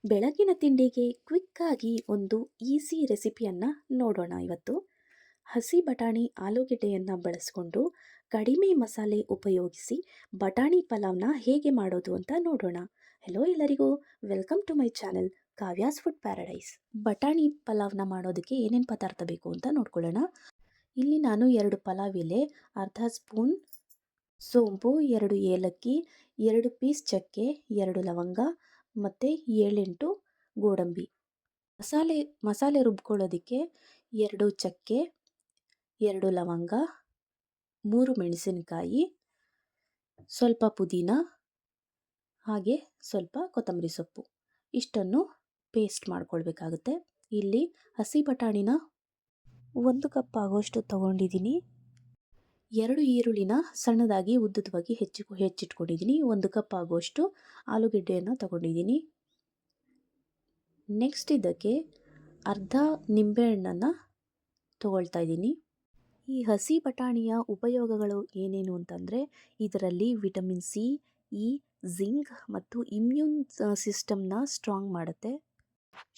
ಬೆಳಗಿನ ತಿಂಡಿಗೆ ಕ್ವಿಕ್ಕಾಗಿ ಒಂದು ಈಸಿ ರೆಸಿಪಿಯನ್ನು ನೋಡೋಣ ಇವತ್ತು. ಹಸಿ ಬಟಾಣಿ ಆಲೂಗೆಡ್ಡೆಯನ್ನು ಬಳಸ್ಕೊಂಡು ಕಡಿಮೆ ಮಸಾಲೆ ಉಪಯೋಗಿಸಿ ಬಟಾಣಿ ಪಲಾವ್ನ ಹೇಗೆ ಮಾಡೋದು ಅಂತ ನೋಡೋಣ. ಹೆಲೋ ಎಲ್ಲರಿಗೂ, welcome to my channel Kavya's food paradise. ಬಟಾಣಿ ಪಲಾವ್ನ ಮಾಡೋದಕ್ಕೆ ಏನೇನು ಪದಾರ್ಥ ಬೇಕು ಅಂತ ನೋಡ್ಕೊಳ್ಳೋಣ. ಇಲ್ಲಿ ನಾನು 2 ಪಲಾವ್ ಎಲೆ, ಅರ್ಧ ಸ್ಪೂನ್ ಸೋಂಪು, 2 ಏಲಕ್ಕಿ, 2 ಪೀಸ್ ಚಕ್ಕೆ, 2 ಲವಂಗ ಮತ್ತು 7-8 ಗೋಡಂಬಿ. ಮಸಾಲೆ ರುಬ್ಕೊಳ್ಳೋದಕ್ಕೆ 2 ಚಕ್ಕೆ, 2 ಲವಂಗ, 3 ಮೆಣಸಿನಕಾಯಿ, ಸ್ವಲ್ಪ ಪುದೀನ, ಹಾಗೆ ಸ್ವಲ್ಪ ಕೊತ್ತಂಬರಿ ಸೊಪ್ಪು, ಇಷ್ಟನ್ನು ಪೇಸ್ಟ್ ಮಾಡ್ಕೊಳ್ಬೇಕಾಗುತ್ತೆ. ಇಲ್ಲಿ ಹಸಿ ಬಟಾಣಿನ 1 ಕಪ್ ಆಗೋಷ್ಟು ತೊಗೊಂಡಿದ್ದೀನಿ. 2 ಈರುಳ್ಳಿನ ಸಣ್ಣದಾಗಿ ಉದ್ದುದವಾಗಿ ಹೆಚ್ಚಿಟ್ಕೊಂಡಿದ್ದೀನಿ. 1 ಕಪ್ ಆಗುವಷ್ಟು ಆಲೂಗೆಡ್ಡೆಯನ್ನು ತಗೊಂಡಿದ್ದೀನಿ. ನೆಕ್ಸ್ಟ್ ಇದಕ್ಕೆ ಅರ್ಧ ನಿಂಬೆಹಣ್ಣನ್ನು ತಗೊಳ್ತಾ ಇದ್ದೀನಿ. ಈ ಹಸಿ ಬಟಾಣಿಯ ಉಪಯೋಗಗಳು ಏನೇನು ಅಂತಂದರೆ, ಇದರಲ್ಲಿ ವಿಟಮಿನ್ ಸಿ, ಇ, ಜಿಂಕ್ ಮತ್ತು ಇಮ್ಯೂನ್ ಸಿಸ್ಟಮ್ನ ಸ್ಟ್ರಾಂಗ್ ಮಾಡುತ್ತೆ.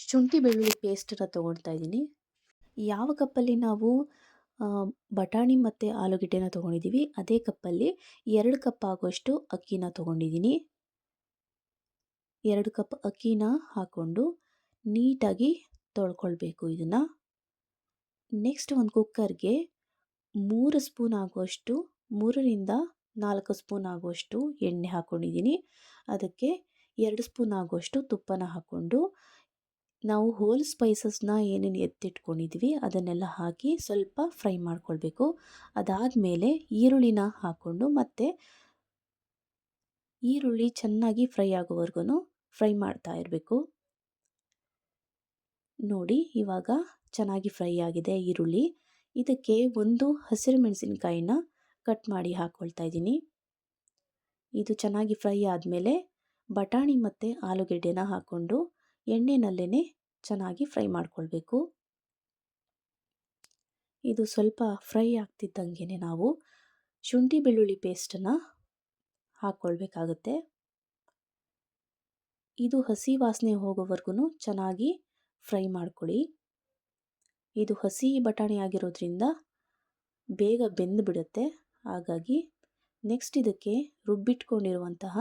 ಶುಂಠಿ ಬೆಳ್ಳುಳ್ಳಿ ಪೇಸ್ಟನ್ನು ತೊಗೊಳ್ತಾ ಇದ್ದೀನಿ. ಯಾವ ಕಪ್ಪಲ್ಲಿ ನಾವು ಬಟಾಣಿ ಮತ್ತು ಆಲೂಗೆಡ್ಡೆನ ತೊಗೊಂಡಿದ್ದೀವಿ ಅದೇ ಕಪ್ಪಲ್ಲಿ 2 ಕಪ್ ಆಗುವಷ್ಟು ಅಕ್ಕಿನ ತೊಗೊಂಡಿದ್ದೀನಿ. 2 ಕಪ್ ಅಕ್ಕಿನ ಹಾಕ್ಕೊಂಡು ನೀಟಾಗಿ ತೊಳ್ಕೊಳ್ಬೇಕು ಇದನ್ನು. ನೆಕ್ಸ್ಟ್ ಒಂದು ಕುಕ್ಕರ್ಗೆ 3 ಸ್ಪೂನ್ ಆಗುವಷ್ಟು 3ರಿಂದ 4 ಸ್ಪೂನ್ ಆಗುವಷ್ಟು ಎಣ್ಣೆ ಹಾಕ್ಕೊಂಡಿದ್ದೀನಿ. ಅದಕ್ಕೆ 2 ಸ್ಪೂನ್ ಆಗುವಷ್ಟು ತುಪ್ಪನ ಹಾಕ್ಕೊಂಡು ನಾವು ಹೋಲ್ ಸ್ಪೈಸಸ್ನ ಏನೇನು ಎತ್ತಿಟ್ಕೊಂಡಿದ್ವಿ ಅದನ್ನೆಲ್ಲ ಹಾಕಿ ಸ್ವಲ್ಪ ಫ್ರೈ ಮಾಡ್ಕೊಳ್ಬೇಕು. ಅದಾದಮೇಲೆ ಈರುಳ್ಳಿನ ಹಾಕ್ಕೊಂಡು ಮತ್ತೆ ಈರುಳ್ಳಿ ಚೆನ್ನಾಗಿ ಫ್ರೈ ಆಗೋವರೆಗೂ ಫ್ರೈ ಮಾಡ್ತಾ ಇರಬೇಕು. ನೋಡಿ, ಇವಾಗ ಚೆನ್ನಾಗಿ ಫ್ರೈ ಆಗಿದೆ ಈರುಳ್ಳಿ. ಇದಕ್ಕೆ 1 ಹಸಿರು ಮೆಣಸಿನಕಾಯಿನ ಕಟ್ ಮಾಡಿ ಹಾಕ್ಕೊಳ್ತಾ ಇದ್ದೀನಿ. ಇದು ಚೆನ್ನಾಗಿ ಫ್ರೈ ಆದಮೇಲೆ ಬಟಾಣಿ ಮತ್ತು ಆಲೂಗೆಡ್ಡೆನ ಹಾಕ್ಕೊಂಡು ಎಣ್ಣೆನಲ್ಲೇ ಚೆನ್ನಾಗಿ ಫ್ರೈ ಮಾಡ್ಕೊಳ್ಬೇಕು. ಇದು ಸ್ವಲ್ಪ ಫ್ರೈ ಆಗ್ತಿದ್ದಂಗೆ ನಾವು ಶುಂಠಿ ಬೆಳ್ಳುಳ್ಳಿ ಪೇಸ್ಟನ್ನು ಹಾಕ್ಕೊಳ್ಬೇಕಾಗುತ್ತೆ. ಇದು ಹಸಿ ವಾಸನೆ ಹೋಗೋವರೆಗೂ ಚೆನ್ನಾಗಿ ಫ್ರೈ ಮಾಡ್ಕೊಳ್ಳಿ. ಇದು ಹಸಿ ಬಟಾಣಿ ಆಗಿರೋದ್ರಿಂದ ಬೇಗ ಬೆಂದು ಬಿಡುತ್ತೆ. ಹಾಗಾಗಿ ನೆಕ್ಸ್ಟ್ ಇದಕ್ಕೆ ರುಬ್ಬಿಟ್ಕೊಂಡಿರುವಂತಹ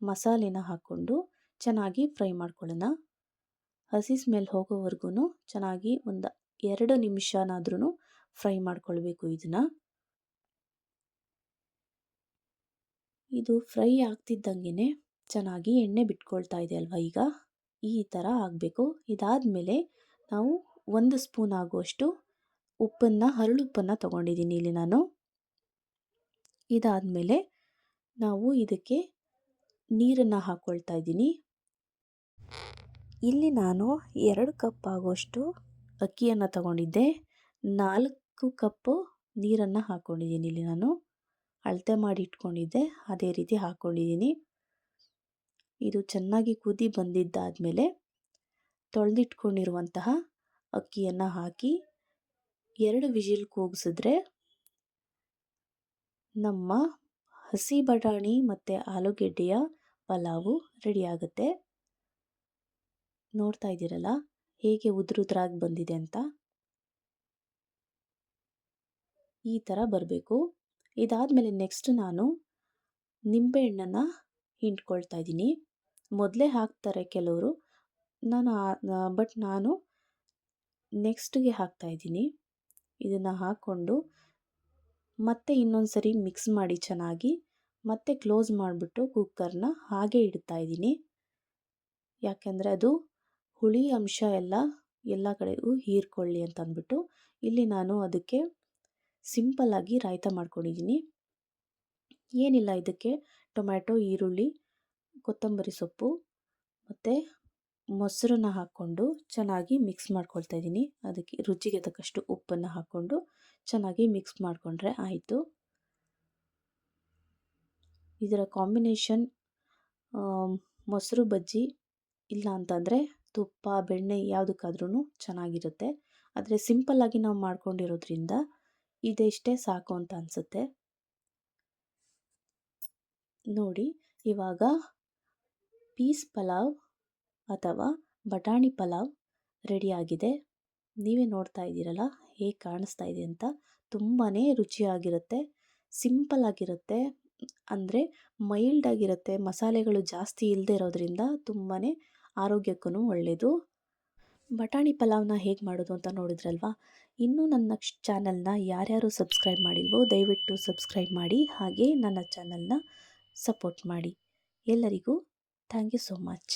ಮಸಾಲೆನ ಹಾಕ್ಕೊಂಡು ಚೆನ್ನಾಗಿ ಫ್ರೈ ಮಾಡ್ಕೊಳ್ಳೋಣ. ಹಸಿ ಸ್ಮೆಲ್ ಹೋಗೋವರೆಗೂ ಚೆನ್ನಾಗಿ ಒಂದು 2 ನಿಮಿಷನಾದ್ರೂ ಫ್ರೈ ಮಾಡ್ಕೊಳ್ಬೇಕು ಇದನ್ನು. ಇದು ಫ್ರೈ ಆಗ್ತಿದ್ದಂಗೆ ಚೆನ್ನಾಗಿ ಎಣ್ಣೆ ಬಿಟ್ಕೊಳ್ತಾ ಇದೆ ಅಲ್ವಾ, ಈಗ ಈ ಥರ ಆಗಬೇಕು. ಇದಾದಮೇಲೆ ನಾವು 1 ಸ್ಪೂನ್ ಆಗುವಷ್ಟು ಹರಳುಪ್ಪನ್ನು ತೊಗೊಂಡಿದ್ದೀನಿ ಇಲ್ಲಿ ನಾನು. ಇದಾದಮೇಲೆ ನಾವು ಇದಕ್ಕೆ ನೀರನ್ನು ಹಾಕ್ಕೊಳ್ತಾ ಇದ್ದೀನಿ. ಇಲ್ಲಿ ನಾನು 2 ಕಪ್ ಆಗುವಷ್ಟು ಅಕ್ಕಿಯನ್ನು ತಗೊಂಡಿದ್ದೆ. 4 ಕಪ್ಪು ನೀರನ್ನು ಹಾಕ್ಕೊಂಡಿದ್ದೀನಿ ಇಲ್ಲಿ ನಾನು. ಅಳತೆ ಮಾಡಿ ಇಟ್ಕೊಂಡಿದ್ದೆ, ಅದೇ ರೀತಿ ಹಾಕ್ಕೊಂಡಿದ್ದೀನಿ. ಇದು ಚೆನ್ನಾಗಿ ಕುದಿ ಬಂದಿದ್ದಾದಮೇಲೆ ತೊಳೆದಿಟ್ಕೊಂಡಿರುವಂತಹ ಅಕ್ಕಿಯನ್ನು ಹಾಕಿ 2 ವಿಜಿಲ್ ಕೂಗಿಸಿದ್ರೆ ನಮ್ಮ ಹಸಿ ಬಟಾಣಿ ಮತ್ತು ಆಲೂಗೆಡ್ಡೆಯ ಪಲಾವು ರೆಡಿಯಾಗುತ್ತೆ. ನೋಡ್ತಾ ಇದ್ದೀರಲ್ಲ ಹೇಗೆ ಉದುರಾಗಿ ಬಂದಿದೆ ಅಂತ. ಈ ಥರ ಬರಬೇಕು. ಇದಾದಮೇಲೆ ನೆಕ್ಸ್ಟ್ ನಾನು ನಿಂಬೆಹಣ್ಣನ್ನು ಹಿಂಡ್ಕೊಳ್ತಾ ಇದ್ದೀನಿ. ಮೊದಲೇ ಹಾಕ್ತಾರೆ ಕೆಲವರು, ಬಟ್ ನಾನು ನೆಕ್ಸ್ಟ್ಗೆ ಹಾಕ್ತಾ ಇದ್ದೀನಿ. ಇದನ್ನು ಹಾಕ್ಕೊಂಡು ಮತ್ತೆ ಇನ್ನೊಂದು ಸರಿ ಮಿಕ್ಸ್ ಮಾಡಿ ಚೆನ್ನಾಗಿ ಮತ್ತೆ ಕ್ಲೋಸ್ ಮಾಡಿಬಿಟ್ಟು ಕುಕ್ಕರ್ನ ಹಾಗೆ ಇಡ್ತಾ ಇದ್ದೀನಿ. ಯಾಕೆಂದರೆ ಅದು ಹುಳಿ ಅಂಶ ಎಲ್ಲ ಕಡೆಗೂ ಹೀರ್ಕೊಳ್ಳಿ ಅಂತ ಅಂದ್ಬಿಟ್ಟು. ಇಲ್ಲಿ ನಾನು ಅದಕ್ಕೆ ಸಿಂಪಲ್ಲಾಗಿ ರಾಯ್ತ ಮಾಡ್ಕೊಂಡಿದ್ದೀನಿ. ಏನಿಲ್ಲ, ಇದಕ್ಕೆ ಟೊಮ್ಯಾಟೊ, ಈರುಳ್ಳಿ, ಕೊತ್ತಂಬರಿ ಸೊಪ್ಪು ಮತ್ತು ಮೊಸರನ್ನ ಹಾಕ್ಕೊಂಡು ಚೆನ್ನಾಗಿ ಮಿಕ್ಸ್ ಮಾಡ್ಕೊಳ್ತಾ ಇದ್ದೀನಿ. ಅದಕ್ಕೆ ರುಚಿಗೆ ತಕ್ಕಷ್ಟು ಉಪ್ಪನ್ನು ಹಾಕ್ಕೊಂಡು ಚೆನ್ನಾಗಿ ಮಿಕ್ಸ್ ಮಾಡಿಕೊಂಡ್ರೆ ಆಯಿತು. ಇದರ ಕಾಂಬಿನೇಷನ್ ಮೊಸರು ಬಜ್ಜಿ ಇಲ್ಲ ಅಂತಂದರೆ ತುಪ್ಪ, ಬೆಣ್ಣೆ ಯಾವುದಕ್ಕಾದ್ರೂ ಚೆನ್ನಾಗಿರುತ್ತೆ. ಆದರೆ ಸಿಂಪಲ್ಲಾಗಿ ನಾವು ಮಾಡ್ಕೊಂಡಿರೋದ್ರಿಂದ ಇದೆಷ್ಟೇ ಸಾಕು ಅಂತ ಅನಿಸುತ್ತೆ. ನೋಡಿ, ಇವಾಗ ಪೀಸ್ ಪಲಾವ್ ಅಥವಾ ಬಟಾಣಿ ಪಲಾವ್ ರೆಡಿಯಾಗಿದೆ. ನೀವೇ ನೋಡ್ತಾ ಇದ್ದೀರಲ್ಲ ಹೇಗೆ ಕಾಣಿಸ್ತಾ ಇದೆ ಅಂತ. ತುಂಬಾ ರುಚಿಯಾಗಿರುತ್ತೆ, ಸಿಂಪಲ್ ಆಗಿರುತ್ತೆ, ಅಂದರೆ ಮೈಲ್ಡ್ ಆಗಿರುತ್ತೆ. ಮಸಾಲೆಗಳು ಜಾಸ್ತಿ ಇಲ್ಲದೆ ಇರೋದ್ರಿಂದ ತುಂಬಾ ಆರೋಗ್ಯಕ್ಕೂ ಒಳ್ಳೆಯದು. ಬಟಾಣಿ ಪಲಾವ್ನ ಹೇಗೆ ಮಾಡೋದು ಅಂತ ನೋಡಿದ್ರಲ್ವಾ. ಇನ್ನೂ ನನ್ನ ಚಾನಲ್ನ ಯಾರ್ಯಾರು ಸಬ್ಸ್ಕ್ರೈಬ್ ಮಾಡಿಲ್ವೋ ದಯವಿಟ್ಟು ಸಬ್ಸ್ಕ್ರೈಬ್ ಮಾಡಿ, ಹಾಗೆ ನನ್ನ ಚಾನಲ್ನ ಸಪೋರ್ಟ್ ಮಾಡಿ. ಎಲ್ಲರಿಗೂ ಥ್ಯಾಂಕ್ ಯು ಸೋ ಮಚ್.